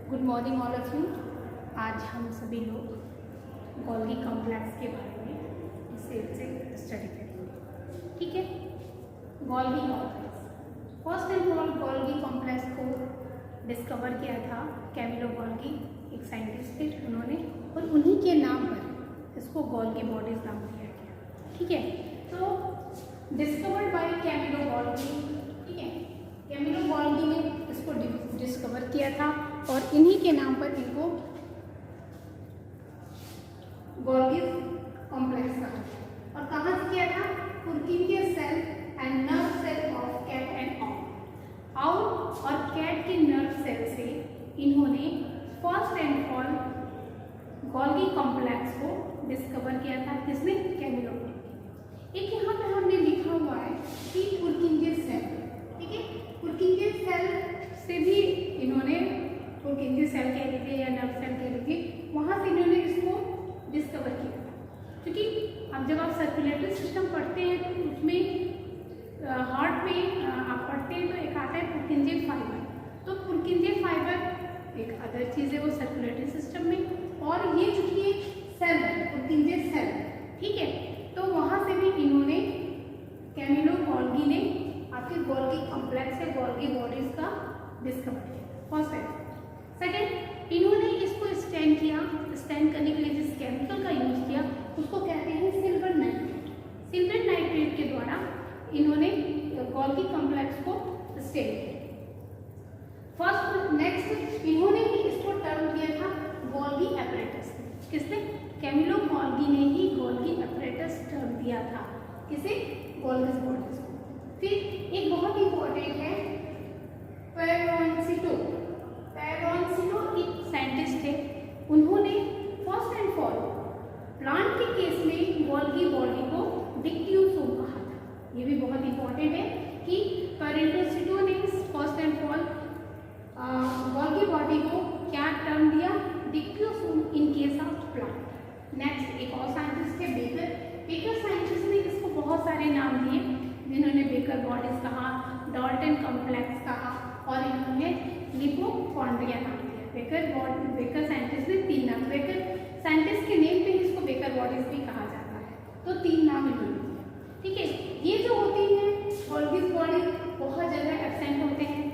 Good morning all of you. आज हम सभी लोग गोल्गी कॉम्प्लेक्स के बारे में डिटेल से स्टडी करेंगे। ठीक है, Golgi complex first and all Golgi complex को डिस्कवर किया था कैमिलो गोल्गी, एक साइंटिस्ट थे उन्होंने, और उन्हीं के नाम पर इसको गोल्गी बॉडीज नाम दिया गया। ठीक है, तो डिस्कवर्ड बाय कैमिलो गोल्गी। ठीक है, कैमिलो गोल्गी ने इसको डिस्कवर किया था और इन्हीं के नाम पर इनको गोल्गी कॉम्प्लेक्स कहा। और कहाँ से किया था? Purkinje cell and nerve cell of cat and owl और कैट के नर्व सेल से इन्होंने first and all Golgi complex को डिस्कवर किया था। किसने? Camillo Golgi. एक यहाँ पे हमने लिखा हुआ है कि पुर्किंजे सेल। ठीक है, पुर्किंजे सेल से भी इन्होंने, पुर्किंजे सेल कह लीजिए या नर्व सेल कह लीजिए, वहाँ से इन्होंने इसको डिस्कवर किया था। क्योंकि अब जब आप सर्कुलेटरी सिस्टम पढ़ते हैं तो उसमें हार्ट में आप पढ़ते हैं तो एक आता है पुर्किंजे फाइबर। तो पुर्किंजे फाइबर एक अदर चीज़ है वो सर्कुलेटरी सिस्टम में, और ये चूंकि एक सेल है पुर्किंजे सेल। ठीक है, तो वहाँ से भी इन्होंने कैमिलो गोल्गी ने आपके गोल्गी कॉम्प्लेक्स है गोल्गी बॉडीज का डिस्कवर किया। फर्स्ट है। सेकेंड, इन्होंने इसको स्टैंड किया। स्टैंड करने के लिए जिस केमिकल का यूज किया उसको कहते हैं सिल्वर नाइट्रेट। सिल्वर नाइट्रेट के द्वारा इन्होंने गोल्गी कॉम्प्लेक्स को स्टैंड किया। फर्स्ट नेक्स्ट, इन्होंने ही इसको टर्म दिया था गोल्गी एपरेटस। किसने? कैमिलो गोल्गी ने ही गोल्गी एपरेटस टर्म दिया था। किसे? गोल्गी बॉडीज को। फिर एक बहुत इंपॉर्टेंट है पेरोनसिटो। पेरोनसिटो एक साइंटिस्ट थे, उन्होंने फर्स्ट एंड फॉल प्लांट के केस में गोल्गी बॉडी को डिक्ट्यूसोम कहा था। ये भी बहुत इंपॉर्टेंट है कि पेरोनसिटो ने first and fall Golgi body को क्या टर्म दिया? Dictyosome in case of plant. Next एक और साइंटिस्ट थे बेकर। बेकर साइंटिस्ट ने इसको बहुत सारे नाम दिए, जिन्होंने बेकर बॉडीज कहा, डॉल्टन कॉम्प्लेक्स कहा, और इन्होंने लिपोकॉन्ड्रिया नाम दिया। बेकर साइंटिस्ट ने 3 नाम, बेकर साइंटिस्ट के नेम पे इसको बेकर बॉडीज भी कहा जाता है, तो 3 नाम इन्होंने दिए। ठीक है, ये जो होती है गोल्गी बॉडी बहुत जगह एब्सेंट होते हैं,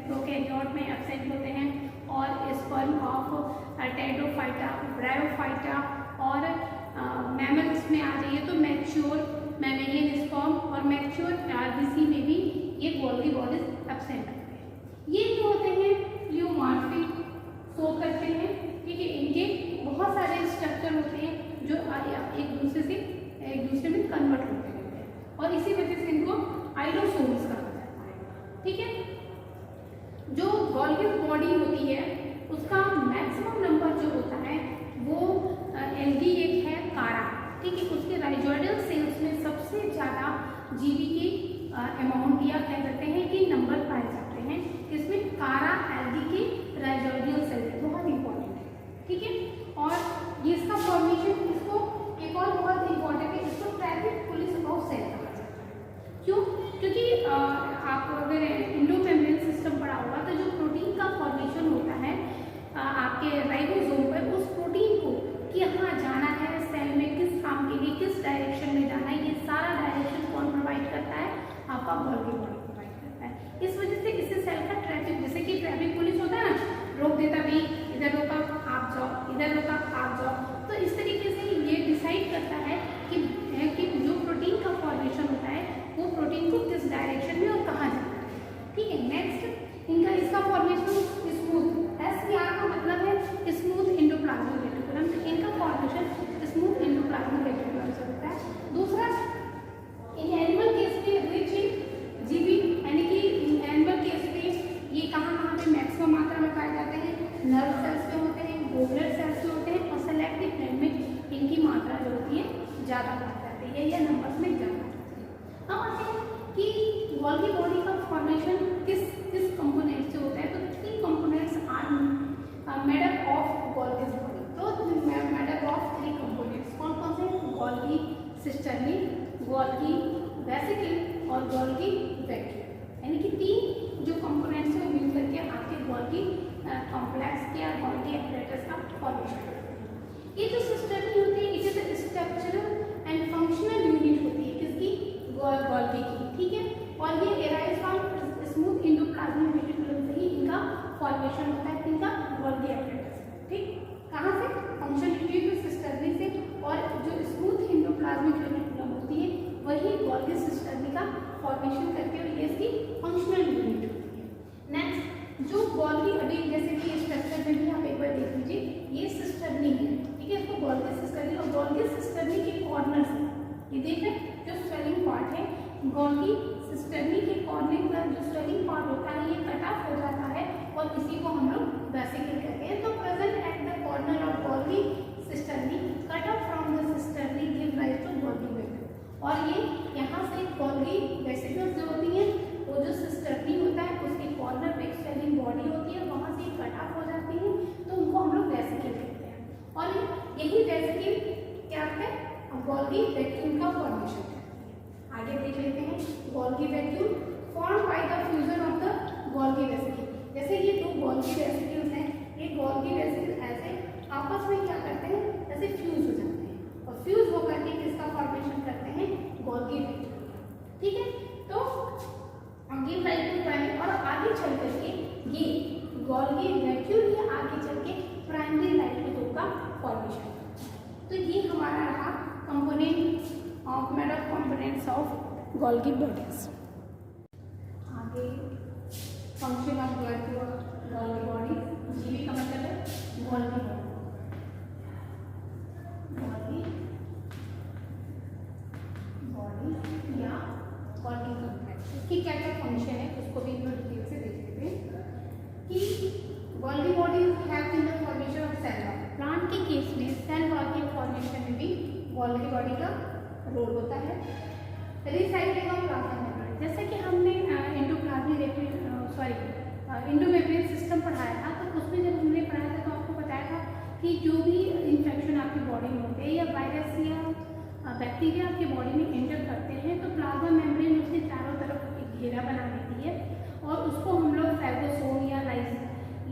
प्रोकैरियोट में एब्सेंट होते हैं, और स्पर्म ऑफ टेरिडोफाइटा, ब्रायोफाइटा, और मैमल्स में आ जाइए तो मैच्योर मैमेलियन स्पर्म और मैच्योर आरबीसी में भी ये गोल्गी बॉडीज एब्सेंट होते हैं। ये जो होते हैं ल्यूमार्फिक शो करते हैं। ठीक है, इनके बहुत सारे स्ट्रक्चर होते हैं जो एक दूसरे में कन्वर्ट होते रहते हैं, और इसी वजह से इनको आइलोसोम्स कहा जाता है। ठीक है, जो गोल्गी बॉडी होती है उसका मैक्सिमम नंबर जो होता है वो एलगी एक है कारा। ठीक है, उसके राइजोइडल सेल्स में सबसे ज़्यादा जीबी की अमाउंट या कह सकते हैं कि नंबर पाए जाते हैं। इसमें कारा एलगी के राइजोइडल सेल बहुत इंपॉर्टेंट है। ठीक है, और ये इसका फॉर्मेशन, इसको एक और बहुत इंपॉर्टेंट है, इसको ट्रैफिक पुलिस ऑफ सेल कहा जाता है। क्यों? क्योंकि आप अगर इंडोमेम्ब्रेन सिस्टम पढ़ा होगा तो जो प्रोटीन का फॉर्मेशन होता है आपके राइबोसोम पर, उस प्रोटीन को कि हाँ जाना है सेल में, किस काम के लिए, किस डायरेक्शन में जाना है, ये सारा डायरेक्शन कौन प्रोवाइड करता है? आपका गोल्गी बॉडी प्रोवाइड करता है। इस वजह से इससे सेल का ट्रैफिक, जैसे कि ट्रैफिक पुलिस होता है ना, रोक देता भी, इधर रोका आप जाओ, इधर रोका आप जाओ, तो इस तरीके से ये डिसाइड करता है कि जो प्रोटीन का फॉर्मेशन होता है वो प्रोटीन को किस डायरेक्शन में और कहाँ जाना है। ठीक है, नेक्स्ट इसका फॉर्मेशन स्मूथ, SPR का मतलब है स्मूथ एंडोप्लाज्मिक रेटिकुलम, इनका फॉर्मेशन स्मूथ एंडोप्लाज्मिक रेटिकुलम से होता है। दूसरा, इन एनिमल केस में रिच जीबी, यानी कि एनिमल केस में ये कहाँ पे मैक्सिमम मात्रा में पाए जाते हैं? नर्व सेल्स में होते हैं, गोबुलर सेल्स में होते हैं, और सेलेक्टिव ग्लैंड में इनकी मात्रा जो होती है ज़्यादा पाई जाती है, या नंबर्स में ज़्यादा होती है। अब आते हैं कि गोल्गी बॉडी का फॉर्मेशन किस कंपोनेंट से होता है, तो 3 components are made up of Golgi body. तो मेड अप ऑफ 3 कंपोनेंट्स कौन कौन से? गोल्गी सिस्टर्नी, गोल्गी वेसिकल और गोल्गी वैक्यूल, यानी कि 3 जो कंपोनेंट्स हैं वो मिल करके आपके गोल्गी कॉम्प्लेक्स जो गोल्गी, अभी जैसे कि स्ट्रक्चर में भी आप एक बार देख लीजिए, ये सिस्टर्नी है, ठीक है, इसको गोल्गी सिस्टर्नी, और गोल्गी सिस्टर्नी के कॉर्नर से ये देखें जो स्वेलिंग पार्ट है, गोल्गी सिस्टर्नी के कॉर्नर का जो स्वेलिंग पार्ट होता है ये कट ऑफ हो जाता है और इसी को हम लोग वेसिकल कहते हैं। तो present at the corner of Golgi cisternae cut off from the cisternae give rise to Golgi vesicle, और ये यहाँ से गोल्गी वेसिकल्स जो होती हैं वो जो सिस्टर्नी होता है उसके कॉर्नर पे एक स्वेलिंग बॉडी होती है, वहाँ से कट ऑफ हो जाती है, तो उनको हम लोग वेसिकल कहते हैं। और यही वेसिकल क्या है, गोल्गी वैक्यूम का फॉर्मेशन है। आगे देख लेते हैं, Golgi vacuum form by the fusion of the Golgi vesicle. जैसे ये दो गोल्गी वेसिकल्स हैं, ये गोल्गी वेसिकल ऐसे आपस में क्या करते हैं, ऐसे फ्यूज हो जाते हैं, और फ्यूज होकर के किसका फॉर्मेशन करते हैं, गोल्गी वैक्यूम, ठीक है। तो गिव राइज टू प्राइमरी, और आगे चल करके ये गोल्गी वैक्यूल ये आगे चल के प्राइमरी लाइटोजोम का फॉर्मेशन। तो ये हमारा रहा component of medal components of Golgi bodies. आगे फंक्शन ऑफ गोल्गी बॉडी, जीवी का मतलब है गोल्गी बॉडी या गोल्गी कॉम्प्लेक्स, इसकी क्या क्या फंक्शन है उसको भी हम डिटेल से देख लेते हैं कि Golgi body have in the formation of cell wall. Plant के केस में सेल वॉल के फॉर्मेशन में भी गोल्गी बॉडी का रोल होता है। रिसाइक्लिंग ऑफ प्लाज्मा मेम्ब्रेन, जैसे कि हमने इंडोमेम्ब्रेन सिस्टम पढ़ाया था, तो उसमें जब हमने पढ़ाया था तो आपको बताया था कि जो भी इन्फेक्शन आपकी बॉडी में होते हैं या वायरस या बैक्टीरिया आपके बॉडी में एंटर करते हैं तो प्लाज्मा मेम्ब्रेन उसके चारों तरफ एक घेरा बना देती है, और उसको हम लोग फाइब्रोसोम या लाइज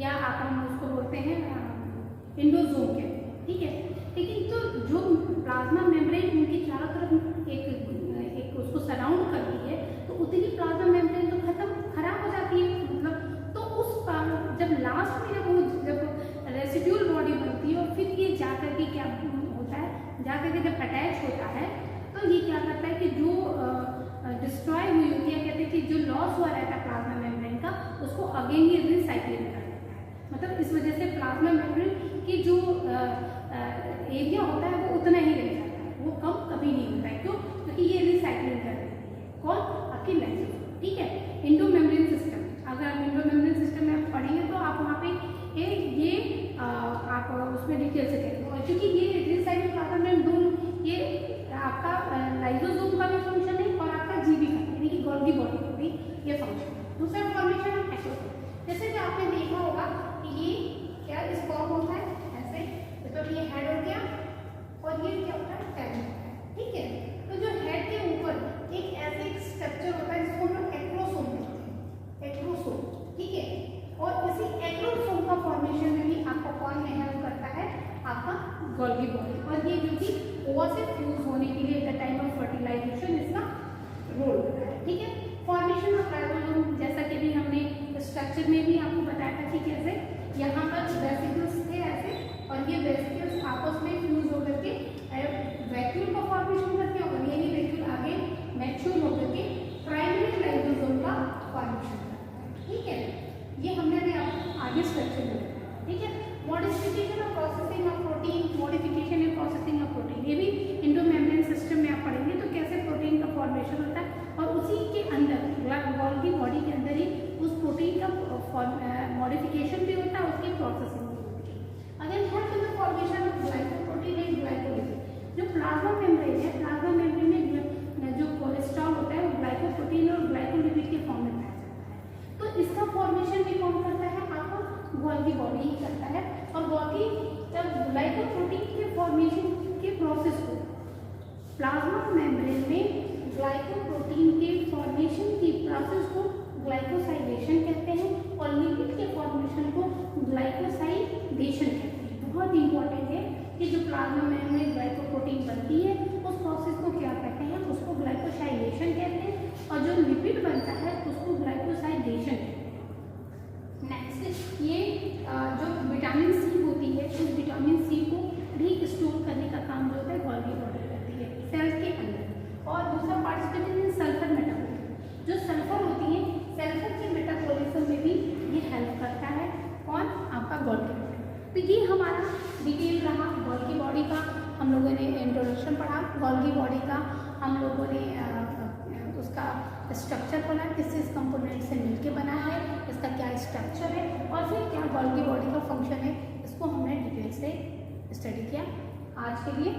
या हम उसको बोलते हैं इंडोजोम कहते हैं, ठीक है। लेकिन तो जो प्लाज्मा मेम्ब्रेन उनकी चारों तरफ एक उसको सराउंड करती है, तो उतनी प्लाज्मा मेम्ब्रेन तो खराब हो जाती है, मतलब तो उस जब लास्ट में जब रेसिड्यूल बॉडी बनती है और फिर ये जाकर के क्या होता है, जाकर के जब अटैच होता है तो ये क्या करता है कि जो डिस्ट्रॉय हुई होती है, कहते हैं कि जो लॉस हुआ रहता है प्लाज्मा मेम्ब्रेन का, उसको अगेन ये रिसाइक्लिंग कर देता है। मतलब इस वजह से प्लाज्मा मेम्ब्रेन की जो एरिया होता है वो उतना ही रह जाता है, वो कम कभी नहीं होता है। क्यों? क्योंकि ये रिसाइक्लिंग कर देती है। कौन? आपकी लाइसोसोम, ठीक है। इंडो मेम्ब्रेन सिस्टम, अगर आप इंडो मेम्ब्रेन सिस्टम में आप पढ़ेंगे तो आप वहाँ पे ये आप उसमें डिटेल से करेंगे, क्योंकि ये रिसाइक्लिंग प्लाज्मा मेम्ब्रेन दोनों ये आपका लाइसोसोम का भी फंक्शन है और आपका जीबी का यानी कि गोल्गी बॉडी का भी ये फंक्शन है। दूसरा फॉर्मेशन ऑफ एक्सोसोम, जैसे कि आपने देखा होगा कि ये क्या स्पॉम होता है ऐसे, तो ये हेड हो गया और ये क्या होता है टेल होता है, ठीक है। तो जो हेड के ऊपर एक ऐसे स्ट्रक्चर होता है जिसको हम लोग एक्रोसोम कहते हैं, एक्रोसोम, ठीक है। और इसी एक्रोसोम का फॉर्मेशन में भी आपका कौन हेल्प करता है, आपका गोल्गी बॉडी, और ये जो कि ओवा से फ्यूज होने के लिए at the time of fertilisation इसका रोल होता है, ठीक है। फॉर्मेशन ऑफ राइबोसोम, जैसा कि भी हमने स्ट्रक्चर में भी आपको बताया था कि कैसे यहाँ पर वेसिकल्स थे ऐसे, और ये वेसिकल्स आपस में फ्यूज होकर के वैक्यूल का फॉर्मेशन करते हैं, और यही वैक्यूल आगे मैच्योर होकर के प्राइमरी लाइसोसोम का फॉर्मेशन करता है, ठीक है। ये हमने अभी आपको आगे स्ट्रक्चर में बताया, ठीक है। मॉडिफिकेशन और processing of protein, modification and processing of protein, ये भी इंडो मेम्ब्रेन सिस्टम में आप पढ़ेंगे तो कैसे प्रोटीन का फॉर्मेशन होता है, और उसी के अंदर गोल्गी बॉडी के अंदर ही उस प्रोटीन का मॉडिफिकेशन भी होता है, उसकी प्रोसेसिंग भी होती है। Again help in the formation of glycoprotein and glycolipid, जो प्लाज्मा मेम्ब्रेन है, प्लाज्मा मेम्ब्रेन में जो कोलेस्ट्रॉल होता है वो ग्लाइकोप्रोटीन और ग्लाइकोलिपिड के फॉर्म में पाया जाता है। तो इसका फॉर्मेशन भी कौन करता है, आपको गोल्गी बॉडी ही करता है। और गोल्गी जब ग्लाइकोप्रोटीन के फॉर्मेशन के प्रोसेस को प्लाज्मा मेम्ब्रेन में ग्लाइकोप्रोटीन के फॉर्मेशन की प्रोसेस को ग्लाइकोसाइलेशन कहते हैं, और लिपिड के फॉर्मेशन को ग्लाइकोसाइडेशन कहते हैं। बहुत इंपॉर्टेंट है कि जो प्लाज्मा मेम्ब्रेन में ग्लाइकोप्रोटीन बनती है उस प्रोसेस को क्या कहते हैं, उसको ग्लाइकोसाइलेशन कहते हैं, और जो लिपिड बनता है उसको ग्लाइकोसाइडेशन कहते हैं। नेक्स्ट, ये जो विटामिन सी होती है उस विटामिन सी को स्टोर करने का काम जो होता है गोल्गी बॉडी करती है सेल के अंदर। और दूसरा पार्टिसिपेट सल्फर मेटाबॉलिज्म, जो सल्फर होती है सल्फर के मेटाबॉलिज्म में भी ये हेल्प करती है। तो ये हमारा डिटेल रहा गोल्गी बॉडी का। हम लोगों ने इंट्रोडक्शन पढ़ा गोल्गी बॉडी का, हम लोगों ने उसका स्ट्रक्चर पढ़ा, किस किस कंपोनेंट से मिलके बना है, इसका क्या स्ट्रक्चर है, और फिर क्या गोल्गी बॉडी का फंक्शन है, इसको हमने डिटेल से स्टडी किया। आज के लिए